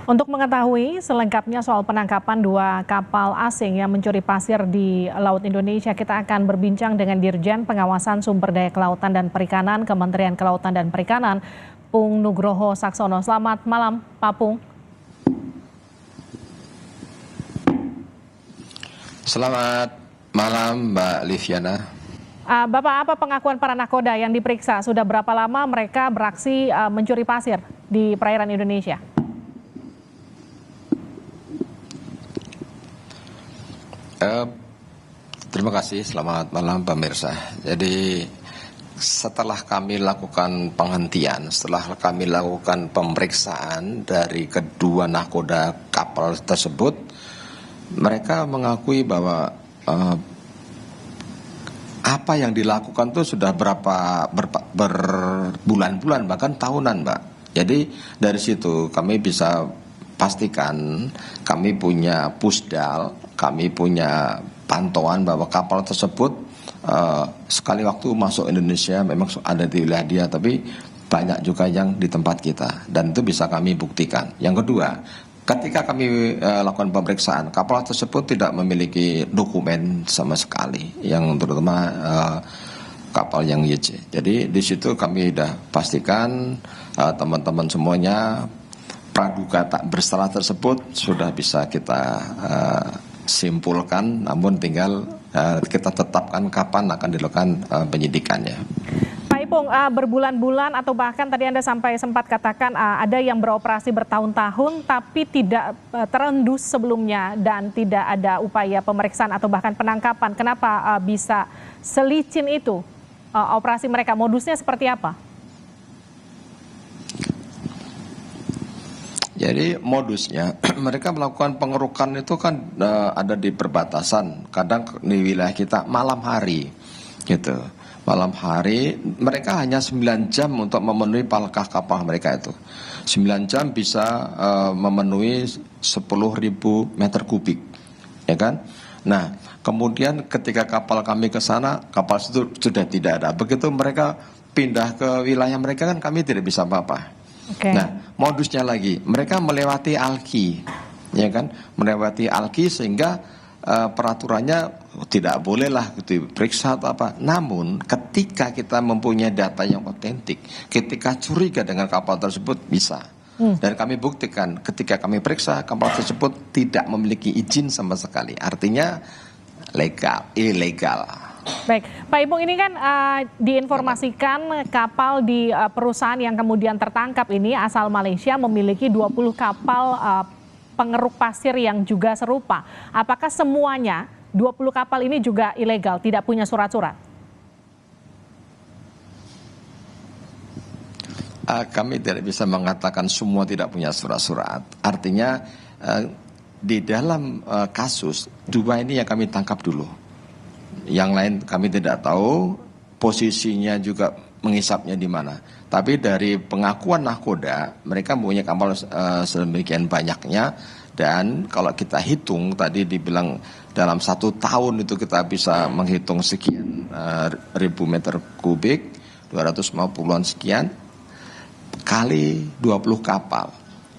Untuk mengetahui selengkapnya soal penangkapan dua kapal asing yang mencuri pasir di Laut Indonesia, kita akan berbincang dengan Dirjen Pengawasan Sumber Daya Kelautan dan Perikanan Kementerian Kelautan dan Perikanan, Pung Nugroho Saksono. Selamat malam, Pak Pung. Selamat malam, Mbak Liviana. Bapak, apa pengakuan para nakoda yang diperiksa? Sudah berapa lama mereka beraksi mencuri pasir di perairan Indonesia? Terima kasih, selamat malam pemirsa. Jadi setelah kami lakukan penghentian, setelah kami lakukan pemeriksaan dari kedua nakoda kapal tersebut, mereka mengakui bahwa apa yang dilakukan itu sudah berbulan-bulan bahkan tahunan, Mbak. Jadi dari situ kami bisa pastikan kami punya pusdal, kami punya pantauan bahwa kapal tersebut sekali waktu masuk Indonesia memang ada di wilayah dia, tapi banyak juga yang di tempat kita dan itu bisa kami buktikan. Yang kedua, ketika kami lakukan pemeriksaan, kapal tersebut tidak memiliki dokumen sama sekali, yang terutama kapal yang YC. Jadi di situ kami sudah pastikan teman-teman semuanya praduga tak bersalah tersebut sudah bisa kita simpulkan, namun tinggal kita tetapkan kapan akan dilakukan penyidikannya. Pak Ipung, berbulan-bulan atau bahkan tadi Anda sempat katakan ada yang beroperasi bertahun-tahun tapi tidak terendus sebelumnya dan tidak ada upaya pemeriksaan atau bahkan penangkapan. Kenapa bisa selicin itu operasi mereka? Modusnya seperti apa? Jadi modusnya mereka melakukan pengerukan itu kan ada di perbatasan, kadang di wilayah kita malam hari gitu. Malam hari mereka hanya 9 jam untuk memenuhi palkah kapal mereka itu. 9 jam bisa memenuhi 10.000 meter kubik, ya kan? Nah, kemudian ketika kapal kami ke sana, kapal itu sudah tidak ada. Begitu mereka pindah ke wilayah mereka kan kami tidak bisa apa-apa. Okay. Nah, modusnya lagi, mereka melewati alki, ya kan? Melewati alki sehingga peraturannya tidak bolehlah diperiksa atau apa. Namun, ketika kita mempunyai data yang otentik, ketika curiga dengan kapal tersebut bisa. Dan kami buktikan, ketika kami periksa kapal tersebut tidak memiliki izin sama sekali. Artinya ilegal. Baik, Pak Ipung, ini kan diinformasikan kapal di perusahaan yang kemudian tertangkap ini asal Malaysia memiliki 20 kapal pengeruk pasir yang juga serupa. Apakah semuanya 20 kapal ini juga ilegal, tidak punya surat-surat? Kami tidak bisa mengatakan semua tidak punya surat-surat. Artinya di dalam kasus dua ini yang kami tangkap dulu. Yang lain kami tidak tahu, posisinya juga mengisapnya di mana. Tapi dari pengakuan nakoda, mereka mempunyai kapal sedemikian banyaknya. Dan kalau kita hitung, tadi dibilang dalam 1 tahun itu kita bisa menghitung sekian ribu meter kubik, 250-an sekian, kali 20 kapal.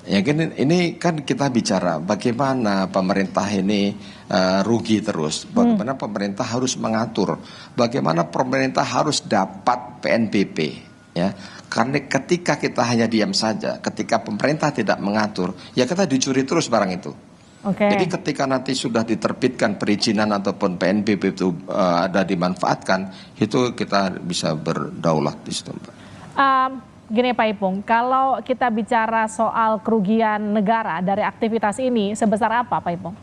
Ya kan, ini kan kita bicara bagaimana pemerintah ini rugi terus, bagaimana pemerintah harus mengatur, bagaimana pemerintah harus dapat PNBP, ya. Karena ketika kita hanya diam saja, ketika pemerintah tidak mengatur, ya kita dicuri terus barang itu. Okay. Jadi ketika nanti sudah diterbitkan perizinan ataupun PNBP itu ada dimanfaatkan, itu kita bisa berdaulat di situ, Mbak. Gini Pak Ipung, kalau kita bicara soal kerugian negara dari aktivitas ini, sebesar apa Pak Ipung?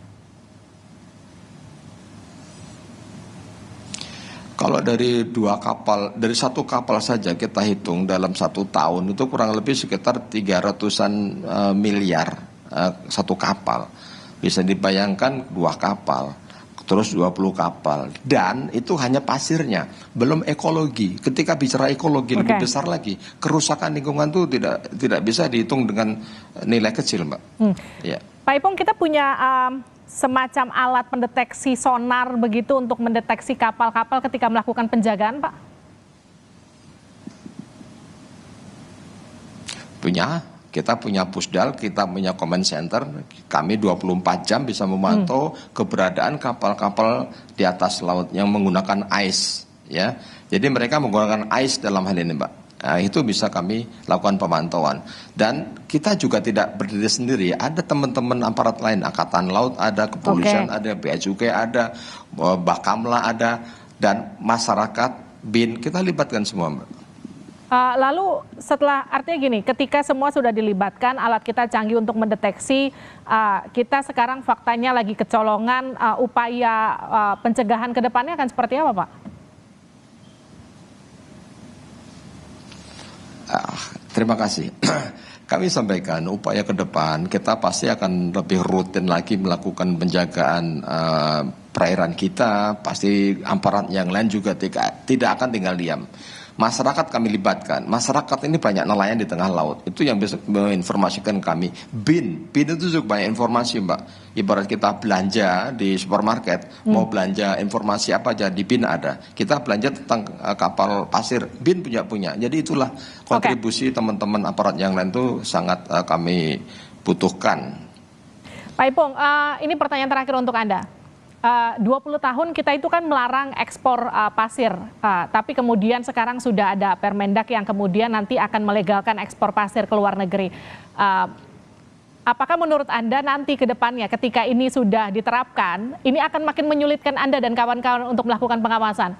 Kalau dari 2 kapal, dari 1 kapal saja kita hitung dalam 1 tahun itu kurang lebih sekitar 300-an miliar 1 kapal. Bisa dibayangkan 2 kapal. Terus 20 kapal, dan itu hanya pasirnya, belum ekologi. Ketika bicara ekologi lebih besar lagi, kerusakan lingkungan itu tidak bisa dihitung dengan nilai kecil, Mbak. Ya. Pak Ipung, kita punya semacam alat pendeteksi sonar begitu untuk mendeteksi kapal-kapal ketika melakukan penjagaan, Pak? Punya. Kita punya pusdal, kita punya command center, kami 24 jam bisa memantau keberadaan kapal-kapal di atas laut yang menggunakan ICE, ya. Jadi mereka menggunakan ICE dalam hal ini, Mbak. Nah, itu bisa kami lakukan pemantauan. Dan kita juga tidak berdiri sendiri, ada teman-teman aparat lain, Angkatan Laut ada, kepolisian ada, Bea Cukai ada, Bakamla ada, dan masyarakat, BIN, kita libatkan semua, Mbak. Lalu setelah, artinya gini, ketika semua sudah dilibatkan, alat kita canggih untuk mendeteksi, kita sekarang faktanya lagi kecolongan, upaya pencegahan ke depannya akan seperti apa, Pak? Terima kasih. Kami sampaikan upaya ke depan kita pasti akan lebih rutin lagi melakukan penjagaan perairan kita. Pasti aparat yang lain juga tidak akan tinggal diam. Masyarakat kami libatkan. Masyarakat ini banyak nelayan di tengah laut. Itu yang bisa menginformasikan kami. BIN itu juga banyak informasi, Mbak. Ibarat kita belanja di supermarket, mau belanja informasi apa aja di BIN ada. Kita belanja tentang kapal pasir, BIN punya. Jadi itulah kontribusi teman-teman aparat yang lain itu sangat kami butuhkan. Pak Ipong, ini pertanyaan terakhir untuk Anda. 20 tahun kita itu kan melarang ekspor pasir, tapi kemudian sekarang sudah ada Permendak yang kemudian nanti akan melegalkan ekspor pasir ke luar negeri. Apakah menurut Anda nanti ke depannya ketika ini sudah diterapkan, ini akan makin menyulitkan Anda dan kawan-kawan untuk melakukan pengawasan?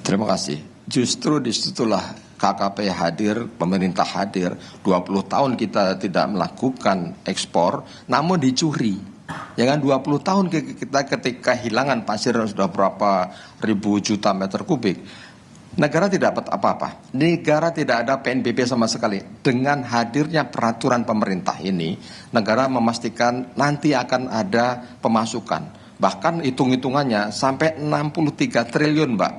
Terima kasih. Justru disitulah KKP hadir, pemerintah hadir, 20 tahun kita tidak melakukan ekspor, namun dicuri. Ya kan 20 tahun kita ketika kehilangan pasir sudah berapa ribu juta meter kubik. Negara tidak dapat apa-apa. Negara tidak ada PNBP sama sekali. Dengan hadirnya peraturan pemerintah ini, negara memastikan nanti akan ada pemasukan. Bahkan hitung-hitungannya sampai 63 triliun, Mbak.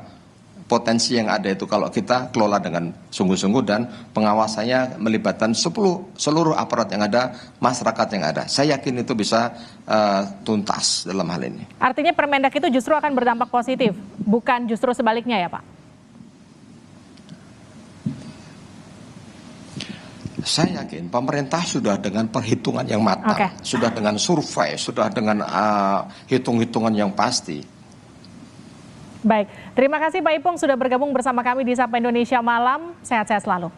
Potensi yang ada itu kalau kita kelola dengan sungguh-sungguh dan pengawasannya melibatkan seluruh aparat yang ada, masyarakat yang ada. Saya yakin itu bisa tuntas dalam hal ini. Artinya Permendak itu justru akan berdampak positif, bukan justru sebaliknya ya, Pak? Saya yakin pemerintah sudah dengan perhitungan yang matang, sudah dengan survei, sudah dengan hitung-hitungan yang pasti. Baik, terima kasih Pak Ipong sudah bergabung bersama kami di Sapa Indonesia Malam. Sehat-sehat selalu.